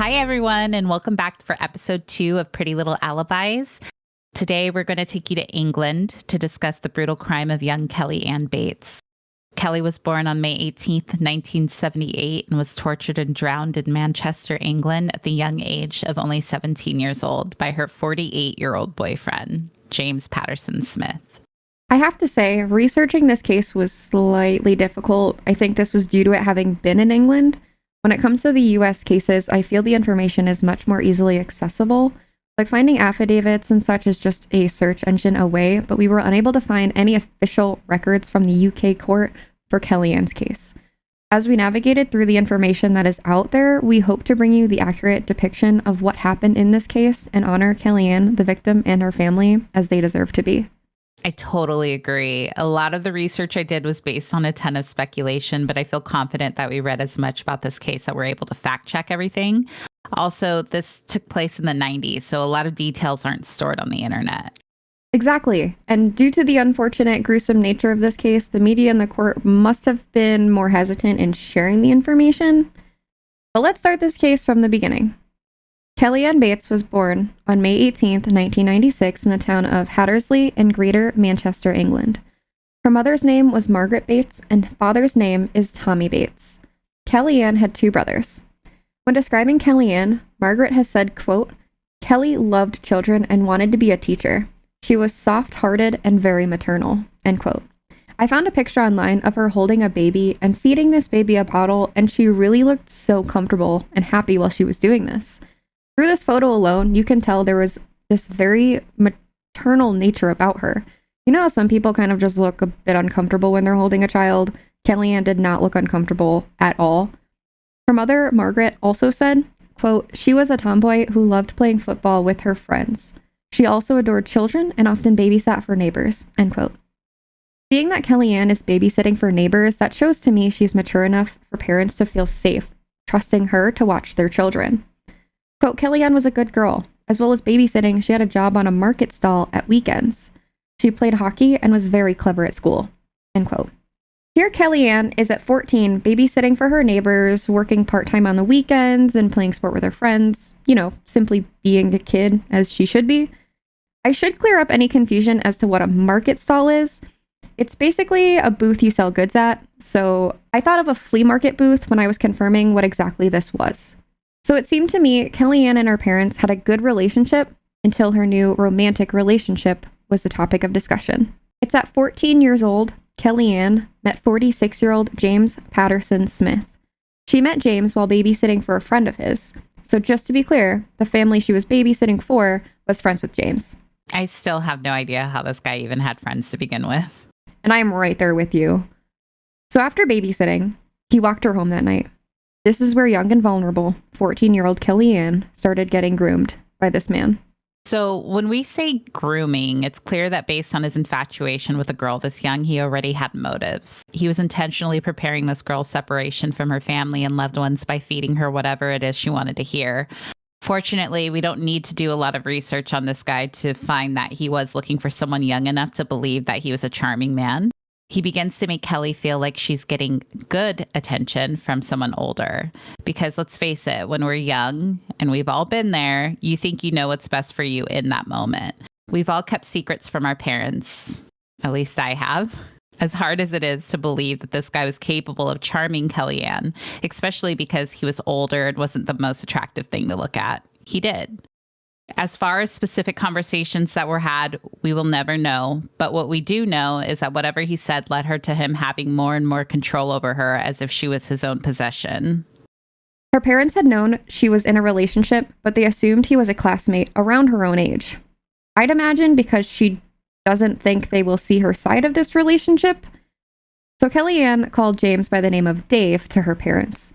Hi, everyone, and welcome back for episode 2 of Pretty Little Alibis. Today, we're going to take you to England to discuss the brutal crime of young Kelly Ann Bates. Kelly was born on May 18th, 1978, and was tortured and drowned in Manchester, England at the young age of only 17 years old by her 48-year-old boyfriend, James Patterson Smith. I have to say, researching this case was slightly difficult. I think this was due to it having been in England. When it comes to the US cases, I feel the information is much more easily accessible. Like finding affidavits and such is just a search engine away, but we were unable to find any official records from the UK court for Kellyanne's case. As we navigated through the information that is out there, we hope to bring you the accurate depiction of what happened in this case and honor Kellyanne, the victim, and her family as they deserve to be. I totally agree. A lot of the research I did was based on a ton of speculation, but I feel confident that we read as much about this case that we're able to fact check everything. Also, this took place in the 90s, so a lot of details aren't stored on the internet. Exactly. And due to the unfortunate, gruesome nature of this case, the media and the court must have been more hesitant in sharing the information. But let's start this case from the beginning. Kellyanne Bates was born on May 18th, 1996 in the town of Hattersley in Greater Manchester, England. Her mother's name was Margaret Bates and father's name is Tommy Bates. Kellyanne had 2 brothers. When describing Kellyanne, Margaret has said, quote, "Kelly loved children and wanted to be a teacher. She was soft-hearted and very maternal," end quote. I found a picture online of her holding a baby and feeding this baby a bottle, and she really looked so comfortable and happy while she was doing this. Through this photo alone, you can tell there was this very maternal nature about her. You know how some people kind of just look a bit uncomfortable when they're holding a child? Kellyanne did not look uncomfortable at all. Her mother, Margaret, also said, quote, "She was a tomboy who loved playing football with her friends. She also adored children and often babysat for neighbors," end quote. Being that Kellyanne is babysitting for neighbors, that shows to me she's mature enough for parents to feel safe, trusting her to watch their children. Quote, "Kellyanne was a good girl. As well as babysitting, she had a job on a market stall at weekends. She played hockey and was very clever at school," end quote. Here Kellyanne is at 14, babysitting for her neighbors, working part-time on the weekends, and playing sport with her friends. You know, simply being a kid as she should be. I should clear up any confusion as to what a market stall is. It's basically a booth you sell goods at, so I thought of a flea market booth when I was confirming what exactly this was. So it seemed to me Kellyanne and her parents had a good relationship until her new romantic relationship was the topic of discussion. It's at 14 years old, Kellyanne met 46-year-old James Patterson Smith. She met James while babysitting for a friend of his. So just to be clear, the family she was babysitting for was friends with James. I still have no idea how this guy even had friends to begin with. And I'm right there with you. So after babysitting, he walked her home that night. This is where young and vulnerable 14-year-old Kellyanne started getting groomed by this man. So when we say grooming, it's clear that based on his infatuation with a girl this young, he already had motives. He was intentionally preparing this girl's separation from her family and loved ones by feeding her whatever it is she wanted to hear. Fortunately, we don't need to do a lot of research on this guy to find that he was looking for someone young enough to believe that he was a charming man. He begins to make Kelly feel like she's getting good attention from someone older. Because let's face it, when we're young, and we've all been there, you think you know what's best for you in that moment. We've all kept secrets from our parents. At least I have. As hard as it is to believe that this guy was capable of charming Kellyanne, especially because he was older and wasn't the most attractive thing to look at, he did. As far as specific conversations that were had, we will never know. But what we do know is that whatever he said led her to him having more and more control over her as if she was his own possession. Her parents had known she was in a relationship, but they assumed he was a classmate around her own age. I'd imagine because she doesn't think they will see her side of this relationship. So Kellyanne called James by the name of Dave to her parents.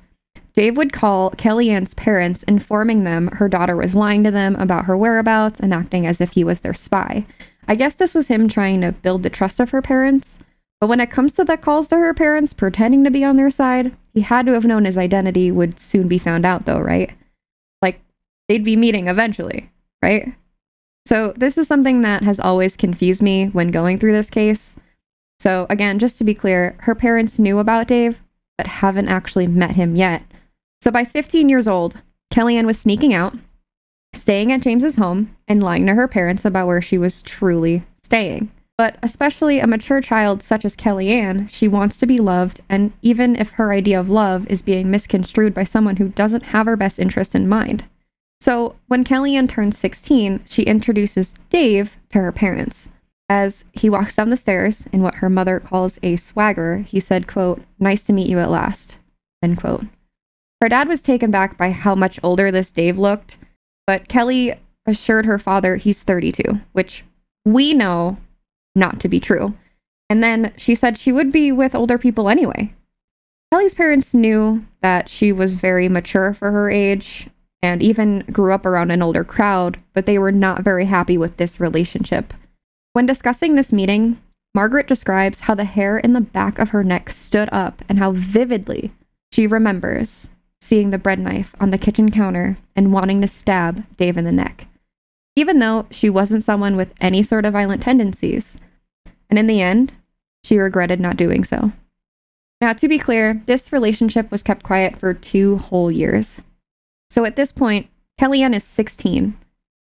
Dave would call Kellyanne's parents, informing them her daughter was lying to them about her whereabouts and acting as if he was their spy. I guess this was him trying to build the trust of her parents. But when it comes to the calls to her parents pretending to be on their side, he had to have known his identity would soon be found out though, right? Like, they'd be meeting eventually, right? So this is something that has always confused me when going through this case. So again, just to be clear, her parents knew about Dave, but haven't actually met him yet. So by 15 years old, Kellyanne was sneaking out, staying at James's home, and lying to her parents about where she was truly staying. But especially a mature child such as Kellyanne, she wants to be loved, and even if her idea of love is being misconstrued by someone who doesn't have her best interest in mind. So when Kellyanne turns 16, she introduces Dave to her parents. As he walks down the stairs in what her mother calls a swagger, he said, quote, "Nice to meet you at last," end quote. Her dad was taken back by how much older this Dave looked, but Kelly assured her father he's 32, which we know not to be true. And then she said she would be with older people anyway. Kelly's parents knew that she was very mature for her age and even grew up around an older crowd, but they were not very happy with this relationship. When discussing this meeting, Margaret describes how the hair in the back of her neck stood up and how vividly she remembers seeing the bread knife on the kitchen counter and wanting to stab Dave in the neck, even though she wasn't someone with any sort of violent tendencies. And in the end, she regretted not doing so. Now, to be clear, this relationship was kept quiet for 2 whole years. So at this point, Kellyanne is 16.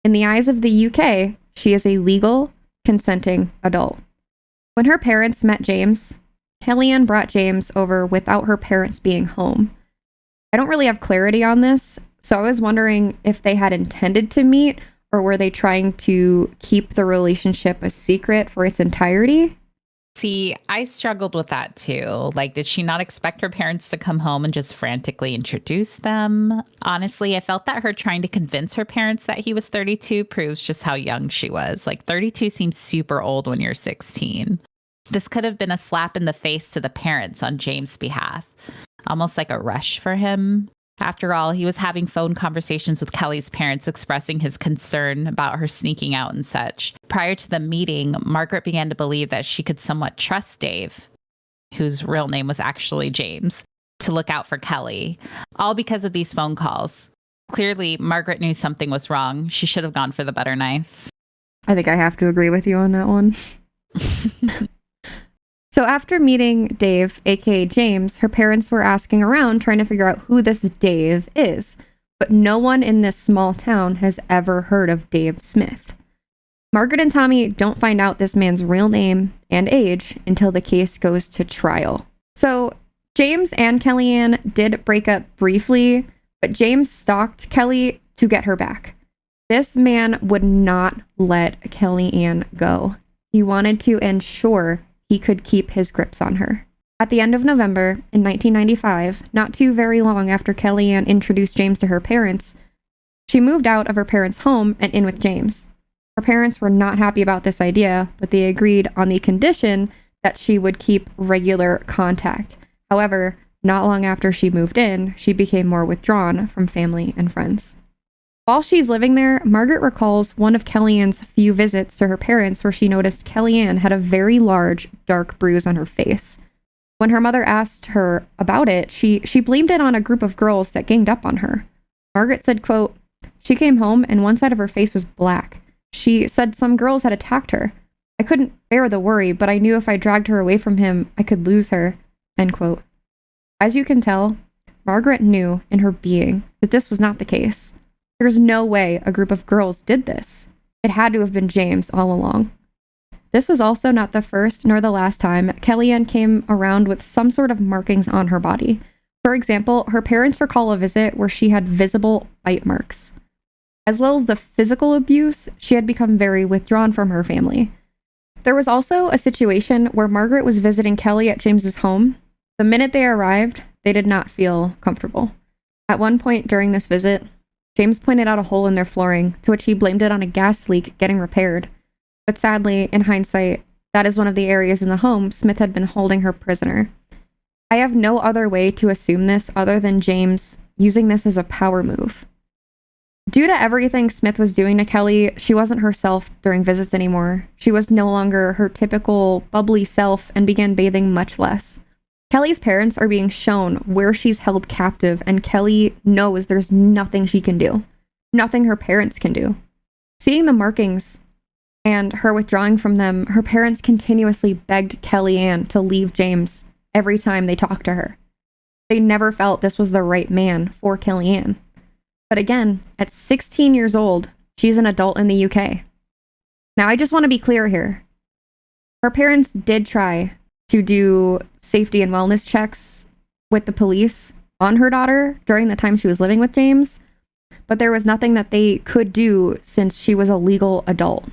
In the eyes of the UK, she is a legal, consenting adult. When her parents met James, Kellyanne brought James over without her parents being home. I don't really have clarity on this, so I was wondering if they had intended to meet, or were they trying to keep the relationship a secret for its entirety? See, I struggled with that too. Like, did she not expect her parents to come home and just frantically introduce them? Honestly, I felt that her trying to convince her parents that he was 32 proves just how young she was. Like, 32 seems super old when you're 16. This could have been a slap in the face to the parents on James' behalf, almost like a rush for him. After all, he was having phone conversations with Kelly's parents expressing his concern about her sneaking out and such. Prior to the meeting, Margaret began to believe that she could somewhat trust Dave, whose real name was actually James, to look out for Kelly, all because of these phone calls. Clearly, Margaret knew something was wrong. She should have gone for the butter knife. I think I have to agree with you on that one. So after meeting Dave, aka James, her parents were asking around trying to figure out who this Dave is, but no one in this small town has ever heard of Dave Smith. Margaret and Tommy don't find out this man's real name and age until the case goes to trial. So James and Kellyanne did break up briefly, but James stalked Kelly to get her back. This man would not let Kellyanne go. He wanted to ensure he could keep his grips on her. At the end of November in 1995, not too very long after Kellyanne introduced James to her parents, she moved out of her parents' home and in with James. Her parents were not happy about this idea, but they agreed on the condition that she would keep regular contact. However, not long after she moved in, she became more withdrawn from family and friends. While she's living there, Margaret recalls one of Kellyanne's few visits to her parents where she noticed Kellyanne had a very large, dark bruise on her face. When her mother asked her about it, she blamed it on a group of girls that ganged up on her. Margaret said, quote, "She came home and one side of her face was black. She said some girls had attacked her. I couldn't bear the worry, but I knew if I dragged her away from him, I could lose her," end quote. As you can tell, Margaret knew in her being that this was not the case. There's no way a group of girls did this. It had to have been James all along. This was also not the first nor the last time Kellyanne came around with some sort of markings on her body. For example, her parents recall a visit where she had visible bite marks. As well as the physical abuse, she had become very withdrawn from her family. There was also a situation where Margaret was visiting Kelly at James's home. The minute they arrived, they did not feel comfortable. At one point during this visit, James pointed out a hole in their flooring, to which he blamed it on a gas leak getting repaired. But sadly, in hindsight, that is one of the areas in the home Smith had been holding her prisoner. I have no other way to assume this other than James using this as a power move. Due to everything Smith was doing to Kelly, she wasn't herself during visits anymore. She was no longer her typical bubbly self and began bathing much less. Kelly's parents are being shown where she's held captive, and Kelly knows there's nothing she can do. Nothing her parents can do. Seeing the markings and her withdrawing from them, her parents continuously begged Kellyanne to leave James every time they talked to her. They never felt this was the right man for Kellyanne. But again, at 16 years old, she's an adult in the UK. Now, I just want to be clear here. Her parents did try to do safety and wellness checks with the police on her daughter during the time she was living with James, but there was nothing that they could do since she was a legal adult.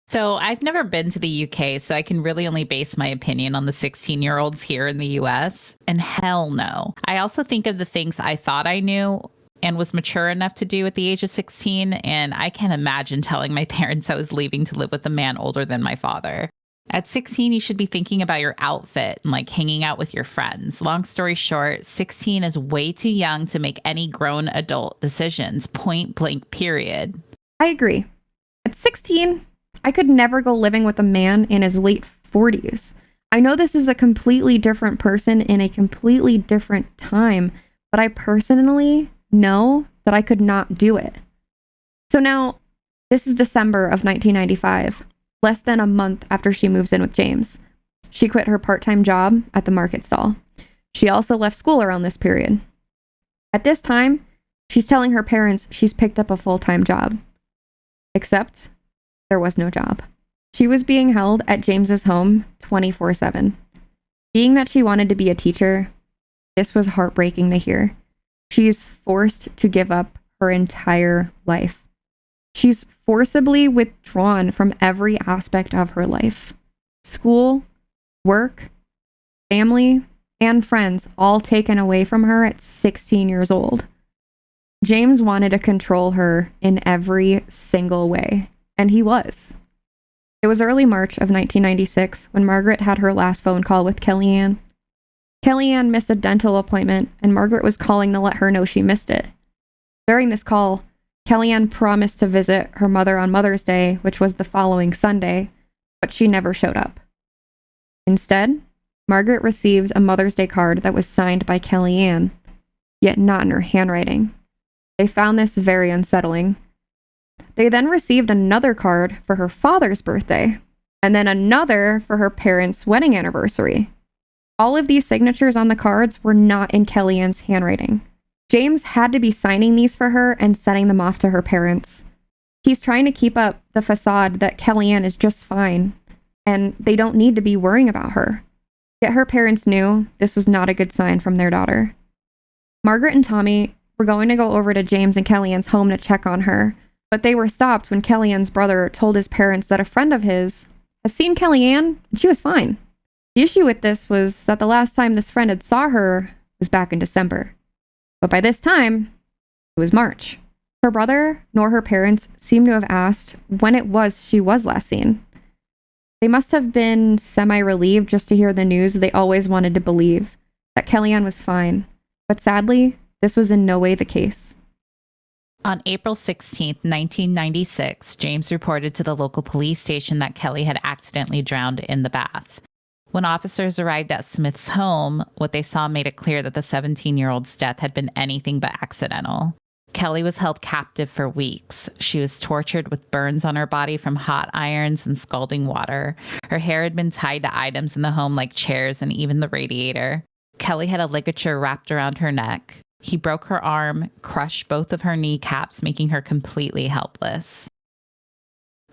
So I've never been to the UK, so I can really only base my opinion on the 16-year-olds here in the US. And hell no. I also think of the things I thought I knew and was mature enough to do at the age of 16, and I can't imagine telling my parents I was leaving to live with a man older than my father. At 16, you should be thinking about your outfit and like hanging out with your friends. Long story short, 16 is way too young to make any grown adult decisions, point blank, period. I agree. At 16, I could never go living with a man in his late 40s. I know this is a completely different person in a completely different time, but I personally know that I could not do it. So now, this is December of 1995, less than a month after she moves in with James. She quit her part-time job at the market stall. She also left school around this period. At this time, she's telling her parents she's picked up a full-time job. Except there was no job. She was being held at James's home 24/7. Being that she wanted to be a teacher, this was heartbreaking to hear. She's forced to give up her entire life. She's forcibly withdrawn from every aspect of her life. School, work, family, and friends all taken away from her at 16 years old. James wanted to control her in every single way, and he was. It was early March of 1996 when Margaret had her last phone call with Kellyanne. Kellyanne missed a dental appointment, and Margaret was calling to let her know she missed it. During this call, Kellyanne promised to visit her mother on Mother's Day, which was the following Sunday, but she never showed up. Instead, Margaret received a Mother's Day card that was signed by Kellyanne, yet not in her handwriting. They found this very unsettling. They then received another card for her father's birthday, and then another for her parents' wedding anniversary. All of these signatures on the cards were not in Kellyanne's handwriting. James had to be signing these for her and sending them off to her parents. He's trying to keep up the facade that Kellyanne is just fine, and they don't need to be worrying about her. Yet her parents knew this was not a good sign from their daughter. Margaret and Tommy were going to go over to James and Kellyanne's home to check on her, but they were stopped when Kellyanne's brother told his parents that a friend of his has seen Kellyanne and she was fine. The issue with this was that the last time this friend had saw her was back in December. But by this time, it was March. Her brother nor her parents seemed to have asked when it was she was last seen. They must have been semi-relieved just to hear the news they always wanted to believe, that Kellyanne was fine. But sadly, this was in no way the case. On April 16, 1996, James reported to the local police station that Kelly had accidentally drowned in the bath. When officers arrived at Smith's home, what they saw made it clear that the 17-year-old's death had been anything but accidental. Kelly was held captive for weeks. She was tortured with burns on her body from hot irons and scalding water. Her hair had been tied to items in the home like chairs and even the radiator. Kelly had a ligature wrapped around her neck. He broke her arm, crushed both of her kneecaps, making her completely helpless.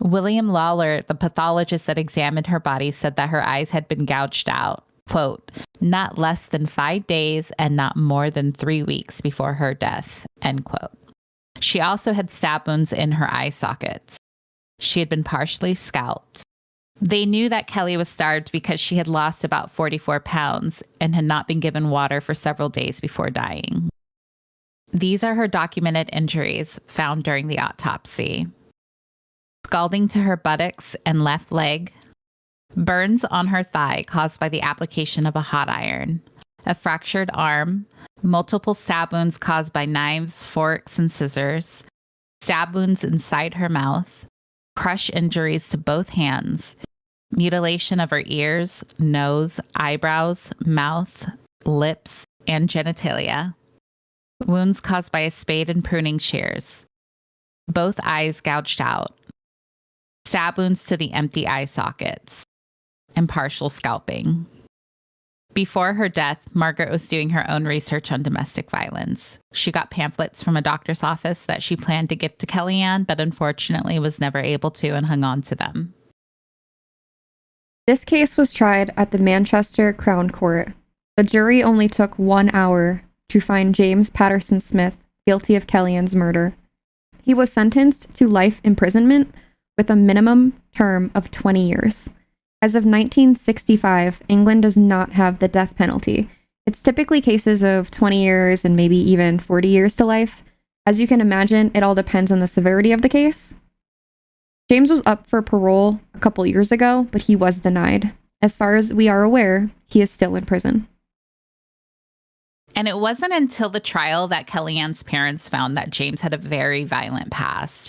William Lawler, the pathologist that examined her body, said that her eyes had been gouged out, quote, not less than 5 days and not more than 3 weeks before her death, end quote. She also had stab wounds in her eye sockets. She had been partially scalped. They knew that Kelly was starved because she had lost about 44 pounds and had not been given water for several days before dying. These are her documented injuries found during the autopsy. Scalding to her buttocks and left leg, burns on her thigh caused by the application of a hot iron, a fractured arm, multiple stab wounds caused by knives, forks, and scissors, stab wounds inside her mouth, crush injuries to both hands, mutilation of her ears, nose, eyebrows, mouth, lips, and genitalia, wounds caused by a spade and pruning shears, both eyes gouged out, stab wounds to the empty eye sockets, and partial scalping. Before her death, Margaret was doing her own research on domestic violence. She got pamphlets from a doctor's office that she planned to give to Kellyanne, but unfortunately was never able to and hung on to them. This case was tried at the Manchester Crown Court. The jury only took 1 hour to find James Patterson Smith guilty of Kellyanne's murder. He was sentenced to life imprisonment with a minimum term of 20 years. As of 1965, England does not have the death penalty. It's typically cases of 20 years and maybe even 40 years to life. As you can imagine, it all depends on the severity of the case. James was up for parole a couple years ago, but he was denied. As far as we are aware, he is still in prison. And it wasn't until the trial that Kellyanne's parents found that James had a very violent past.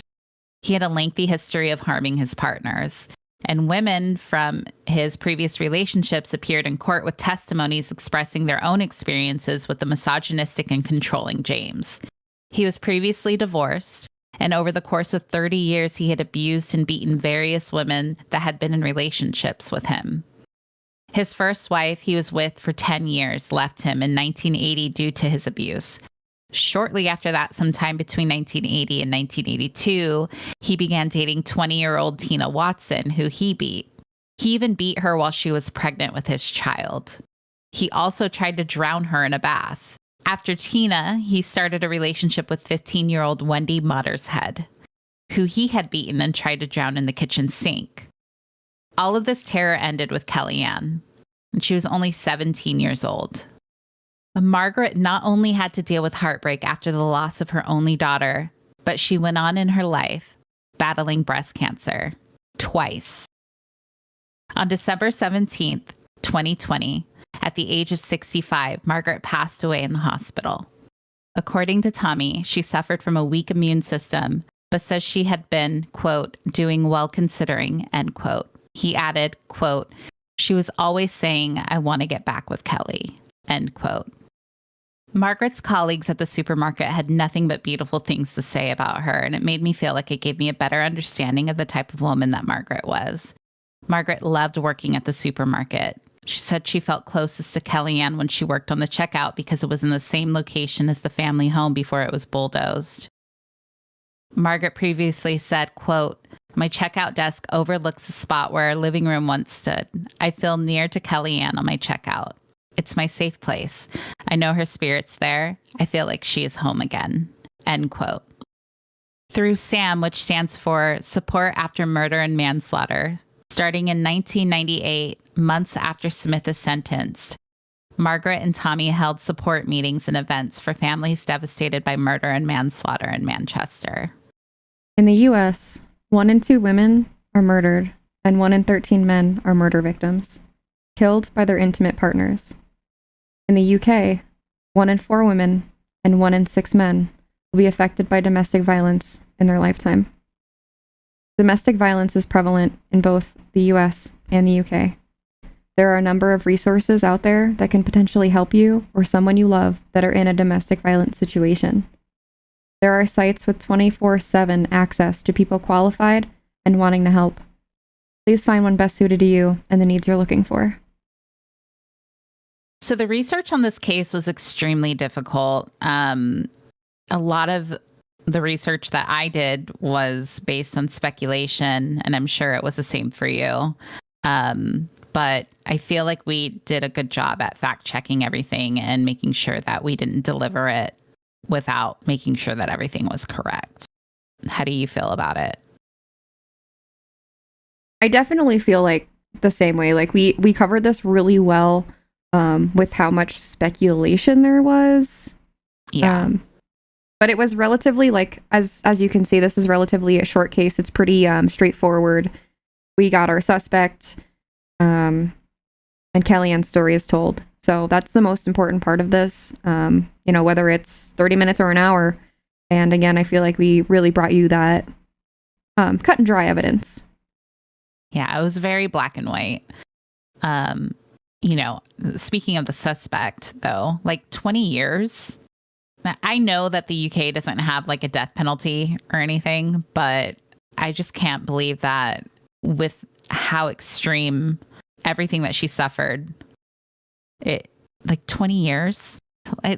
He had a lengthy history of harming his partners. And women from his previous relationships appeared in court with testimonies expressing their own experiences with the misogynistic and controlling James. He was previously divorced, and over the course of 30 years, he had abused and beaten various women that had been in relationships with him. His first wife he was with for 10 years left him in 1980 due to his abuse. Shortly after that, sometime between 1980 and 1982, he began dating 20-year-old Tina Watson, who he beat. He even beat her while she was pregnant with his child. He also tried to drown her in a bath. After Tina, he started a relationship with 15-year-old Wendy Mottershead, who he had beaten and tried to drown in the kitchen sink. All of this terror ended with Kellyanne, and she was only 17 years old. Margaret not only had to deal with heartbreak after the loss of her only daughter, but she went on in her life battling breast cancer twice. On December 17th, 2020, at the age of 65, Margaret passed away in the hospital. According to Tommy, she suffered from a weak immune system, but says she had been, quote, doing well considering, end quote. He added, quote, she was always saying, I want to get back with Kelly, end quote. Margaret's colleagues at the supermarket had nothing but beautiful things to say about her, and it made me feel like it gave me a better understanding of the type of woman that Margaret was. Margaret loved working at the supermarket. She said she felt closest to Kellyanne when she worked on the checkout because it was in the same location as the family home before it was bulldozed. Margaret previously said, quote, my checkout desk overlooks the spot where our living room once stood. I feel near to Kellyanne on my checkout. It's my safe place. I know her spirit's there. I feel like she is home again, end quote. Through SAM, which stands for Support After Murder and Manslaughter, starting in 1998, months after Smith is sentenced, Margaret and Tommy held support meetings and events for families devastated by murder and manslaughter in Manchester. In the US, 1 in 2 women are murdered, and 1 in 13 men are murder victims, killed by their intimate partners. In the UK, 1 in 4 women and 1 in 6 men will be affected by domestic violence in their lifetime. Domestic violence is prevalent in both the US and the UK. There are a number of resources out there that can potentially help you or someone you love that are in a domestic violence situation. There are sites with 24/7 access to people qualified and wanting to help. Please find one best suited to you and the needs you're looking for. So the research on this case was extremely difficult. A lot of the research that I did was based on speculation, and I'm sure it was the same for you. But I feel like we did a good job at fact checking everything and making sure that we didn't deliver it without making sure that everything was correct. How do you feel about it? I definitely feel like the same way. Like we covered this really well with how much speculation there was. Yeah. But it was relatively, like, as you can see, this is relatively a short case. It's pretty straightforward. We got our suspect, and Kellyanne's story is told. So that's the most important part of this, whether it's 30 minutes or an hour. And again, I feel like we really brought you that cut and dry evidence. Yeah, it was very black and white. Speaking of the suspect, though, like 20 years. I know that the UK doesn't have like a death penalty or anything, but I just can't believe that with how extreme everything that she suffered It like 20 years. I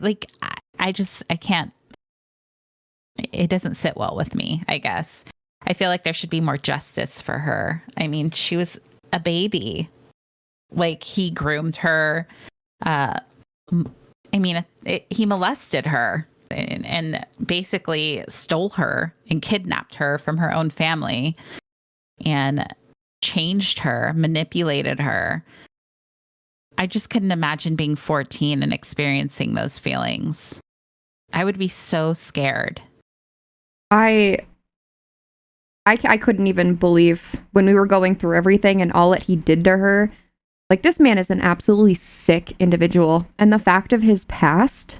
can't, it doesn't sit well with me, I guess. I feel like there should be more justice for her. I mean, she was a baby. Like, he groomed her. He molested her and basically stole her and kidnapped her from her own family and changed her, manipulated her. I just couldn't imagine being 14 and experiencing those feelings. I would be so scared. I couldn't even believe when we were going through everything and all that he did to her. Like, this man is an absolutely sick individual, and the fact of his past,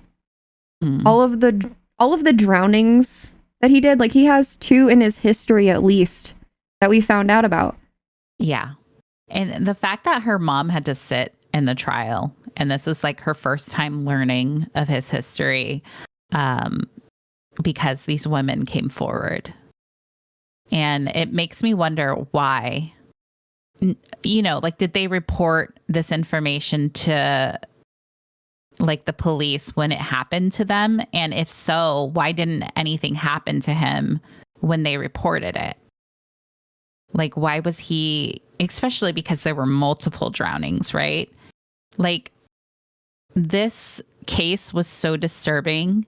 all of the drownings that he did, like, he has 2 in his history at least that we found out about. Yeah. And the fact that her mom had to sit in the trial, and this was like her first time learning of his history, because these women came forward. And it makes me wonder why. You know, like, did they report this information to like the police when it happened to them? And if so, why didn't anything happen to him when they reported it? Like, why was he, especially because there were multiple drownings, right? Like, this case was so disturbing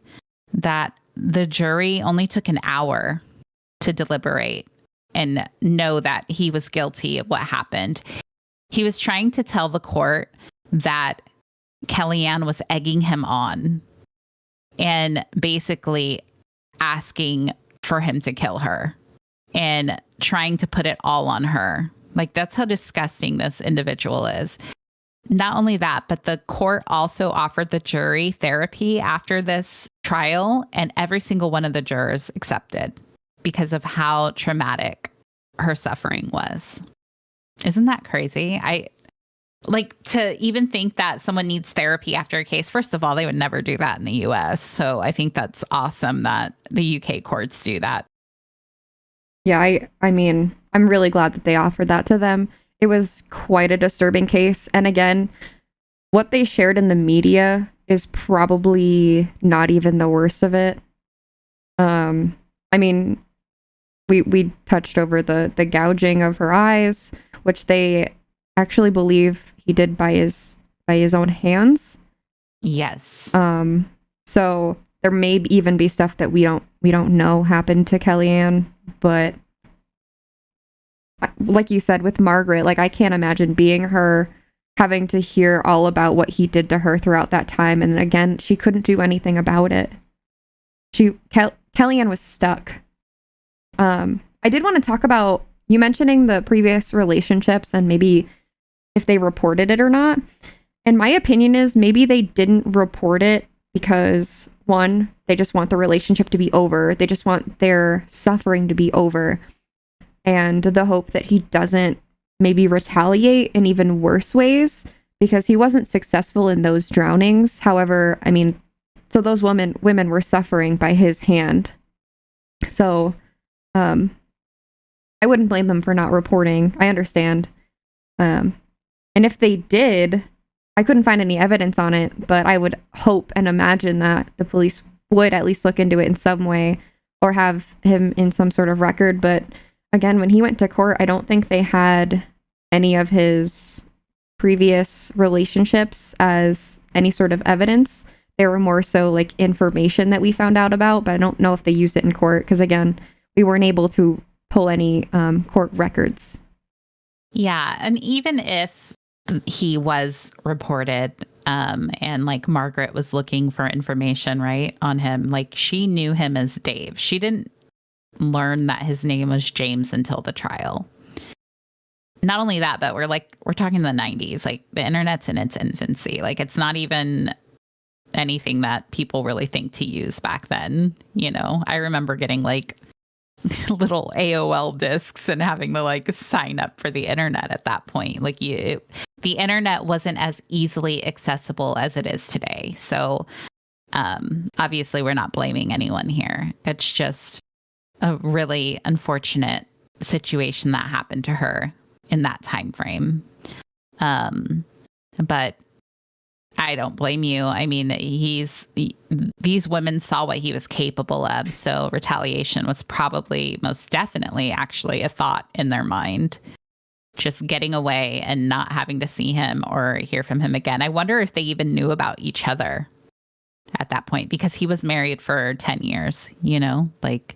that the jury only took an hour to deliberate and know that he was guilty of what happened. He was trying to tell the court that Kellyanne was egging him on and basically asking for him to kill her and trying to put it all on her. Like, that's how disgusting this individual is. Not only that, but the court also offered the jury therapy after this trial, and every single one of the jurors accepted because of how traumatic her suffering was. Isn't that crazy? I like to even think that someone needs therapy after a case. First of all, they would never do that in the US. So I think that's awesome that the UK courts do that. Yeah, I mean, I'm really glad that they offered that to them. It was quite a disturbing case. And again, what they shared in the media is probably not even the worst of it. I mean, we touched over the gouging of her eyes, which they actually believe he did by his own hands. Yes. So there may even be stuff that we don't know happened to Kellyanne, but like you said with Margaret, like, I can't imagine being her, having to hear all about what he did to her throughout that time, and again, she couldn't do anything about it. Kellyanne was stuck. I did want to talk about you mentioning the previous relationships and maybe if they reported it or not. And my opinion is maybe they didn't report it because, one, they just want the relationship to be over. They just want their suffering to be over. And the hope that he doesn't maybe retaliate in even worse ways because he wasn't successful in those drownings. However, I mean, so those women were suffering by his hand. So, I wouldn't blame them for not reporting. I understand. And if they did, I couldn't find any evidence on it, but I would hope and imagine that the police would at least look into it in some way or have him in some sort of record. But again, when he went to court, I don't think they had any of his previous relationships as any sort of evidence. They were more so like information that we found out about, but I don't know if they used it in court because, again, we weren't able to pull any court records. Yeah. And even if he was reported and like Margaret was looking for information, right, on him, like, she knew him as Dave. She didn't learn that his name was James until the trial. Not only that, but we're talking the 90s. Like, the internet's in its infancy. Like, it's not even anything that people really think to use back then. You know, I remember getting like little AOL discs and having to like sign up for the internet at that point. Like, the internet wasn't as easily accessible as it is today. So obviously we're not blaming anyone here. It's just a really unfortunate situation that happened to her in that time frame. But I don't blame you. I mean, these women saw what he was capable of. So retaliation was probably most definitely actually a thought in their mind. Just getting away and not having to see him or hear from him again. I wonder if they even knew about each other at that point, because he was married for 10 years, you know? Like,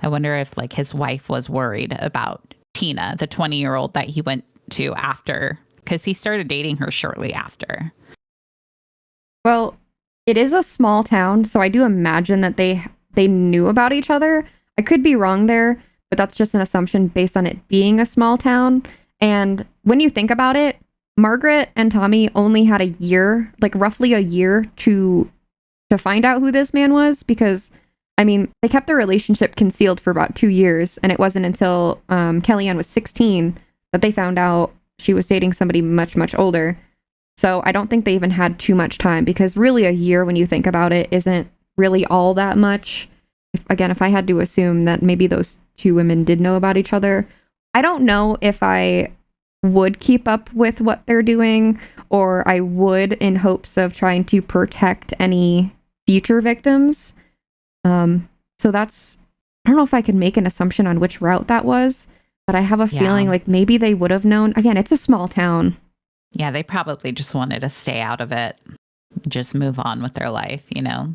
I wonder if like his wife was worried about Tina, the 20-year-old that he went to after, because he started dating her shortly after. Well, it is a small town, so I do imagine that they knew about each other. I could be wrong there, but that's just an assumption based on it being a small town. And when you think about it, Margaret and Tommy only had a year, like roughly a year to find out who this man was, because I mean, they kept their relationship concealed for about 2 years, and it wasn't until Kellyanne was 16 that they found out she was dating somebody much, much older. So I don't think they even had too much time, because really a year, when you think about it, isn't really all that much. If I had to assume that maybe those two women did know about each other, I don't know if I would keep up with what they're doing, or I would in hopes of trying to protect any future victims. So that's, I don't know if I can make an assumption on which route that was, but I have a feeling like maybe they would have known. Again, it's a small town. Yeah, they probably just wanted to stay out of it, just move on with their life, you know?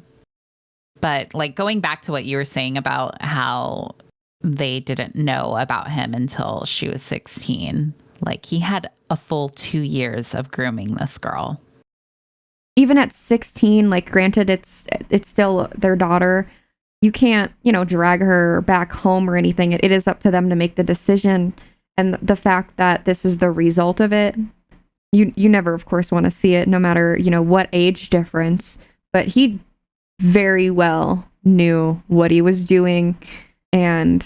But like going back to what you were saying about how they didn't know about him until she was 16, like he had a full 2 years of grooming this girl. Even at 16, like granted it's still their daughter. You can't, drag her back home or anything. It is up to them to make the decision. And the fact that this is the result of it, you never, of course, want to see it, no matter, what age difference. But he very well knew what he was doing, and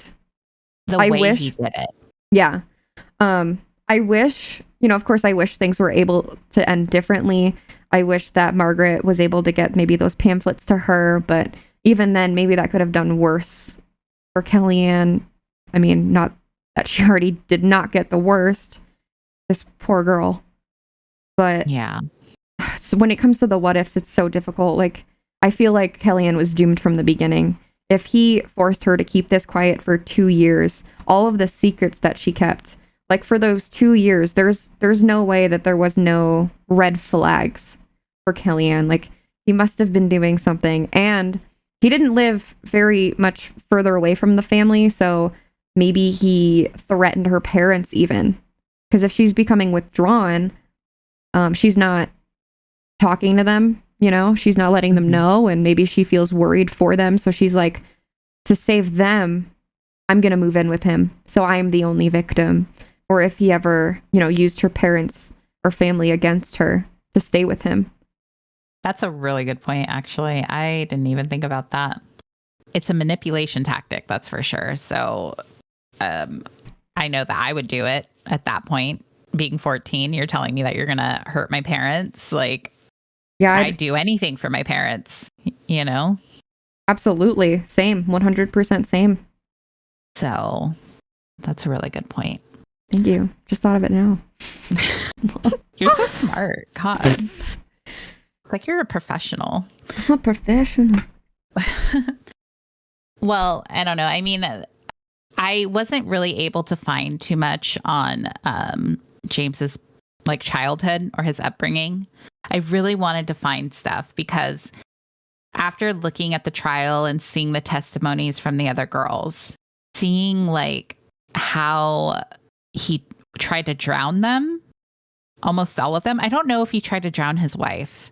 the way he did it. Yeah. I wish, of course, I wish things were able to end differently. I wish that Margaret was able to get maybe those pamphlets to her, but even then, maybe that could have done worse for Kellyanne. I mean, not that she already did not get the worst. This poor girl. But yeah. So when it comes to the what ifs, it's so difficult. Like, I feel like Kellyanne was doomed from the beginning. If he forced her to keep this quiet for 2 years, all of the secrets that she kept, like for those 2 years, there's no way that there was no red flags for Kellyanne. Like, he must have been doing something. And he didn't live very much further away from the family, so maybe he threatened her parents even. Because if she's becoming withdrawn, she's not talking to them, she's not letting them know, and maybe she feels worried for them, so she's like, to save them, I'm gonna move in with him, so I'm the only victim. Or if he ever, used her parents or family against her to stay with him. That's a really good point, actually. I didn't even think about that. It's a manipulation tactic, that's for sure. So I know that I would do it at that point. Being 14, you're telling me that you're going to hurt my parents. Like, yeah, I'd do anything for my parents, Absolutely. Same. 100% same. So that's a really good point. Thank you. Just thought of it now. You're so smart. God. It's like you're a professional. I'm a professional. Well, I don't know. I mean, I wasn't really able to find too much on James's like childhood or his upbringing. I really wanted to find stuff because after looking at the trial and seeing the testimonies from the other girls, seeing like how he tried to drown them, almost all of them. I don't know if he tried to drown his wife.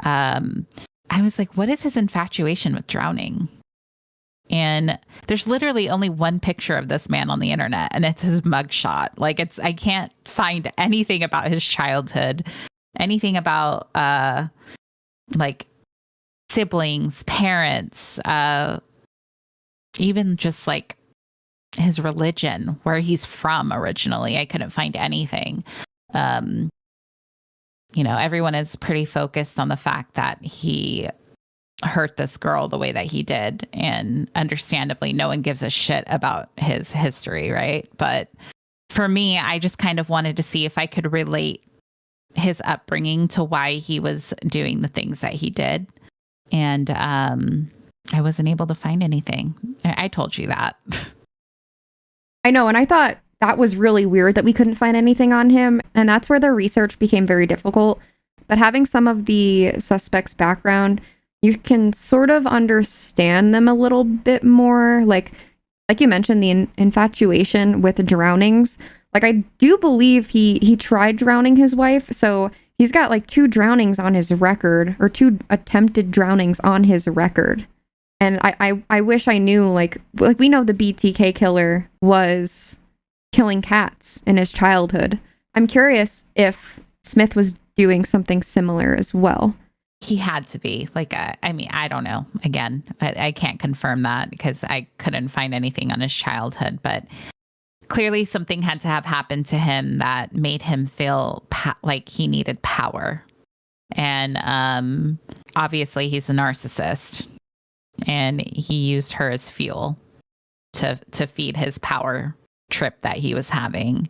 I was like, what is his infatuation with drowning? And there's literally only one picture of this man on the internet, and it's his mugshot. Like, I can't find anything about his childhood, anything about like siblings, parents, even just like his religion, where he's from originally. I couldn't find anything. Everyone is pretty focused on the fact that he hurt this girl the way that he did, and understandably no one gives a shit about his history, right? But for me, I just kind of wanted to see if I could relate his upbringing to why he was doing the things that he did. And I wasn't able to find anything. I told you that. I know, and I thought that was really weird that we couldn't find anything on him, and that's where the research became very difficult. But having some of the suspects' background, you can sort of understand them a little bit more. Like you mentioned, the infatuation with drownings. Like, I do believe he tried drowning his wife, so he's got like 2 drownings on his record, or 2 attempted drownings on his record. And I wish I knew, like we know the BTK killer was killing cats in his childhood. I'm curious if Smith was doing something similar as well. He had to be. Like, I mean, I don't know. Again, I can't confirm that because I couldn't find anything on his childhood, but clearly something had to have happened to him that made him feel like he needed power. And obviously he's a narcissist, and he used her as fuel to feed his power trip that he was having.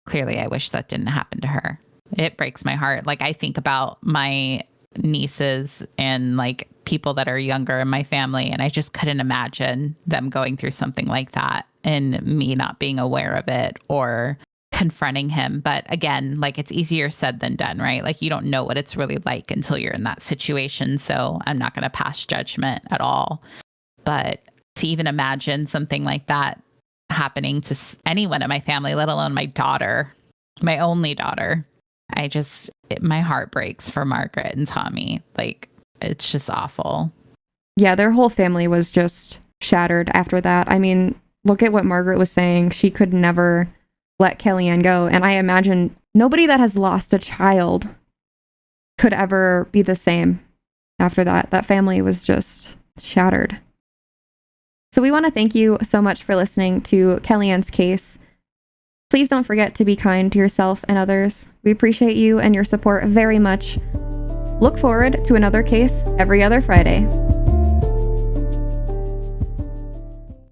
Clearly, I wish that didn't happen to her. It breaks my heart. Like, I think about my nieces and like people that are younger in my family, and I just couldn't imagine them going through something like that and me not being aware of it or confronting him. But again, like, it's easier said than done, right? Like, you don't know what it's really like until you're in that situation. So I'm not going to pass judgment at all. But to even imagine something like that happening to anyone in my family, let alone my daughter, my only daughter, my heart breaks for Margaret and Tommy. Like, it's just awful. Yeah, their whole family was just shattered after that. I mean, look at what Margaret was saying. She could never let Kellyanne go. And I imagine nobody that has lost a child could ever be the same after that. That family was just shattered. So we want to thank you so much for listening to Kellyanne's case. Please don't forget to be kind to yourself and others. We appreciate you and your support very much. Look forward to another case every other Friday.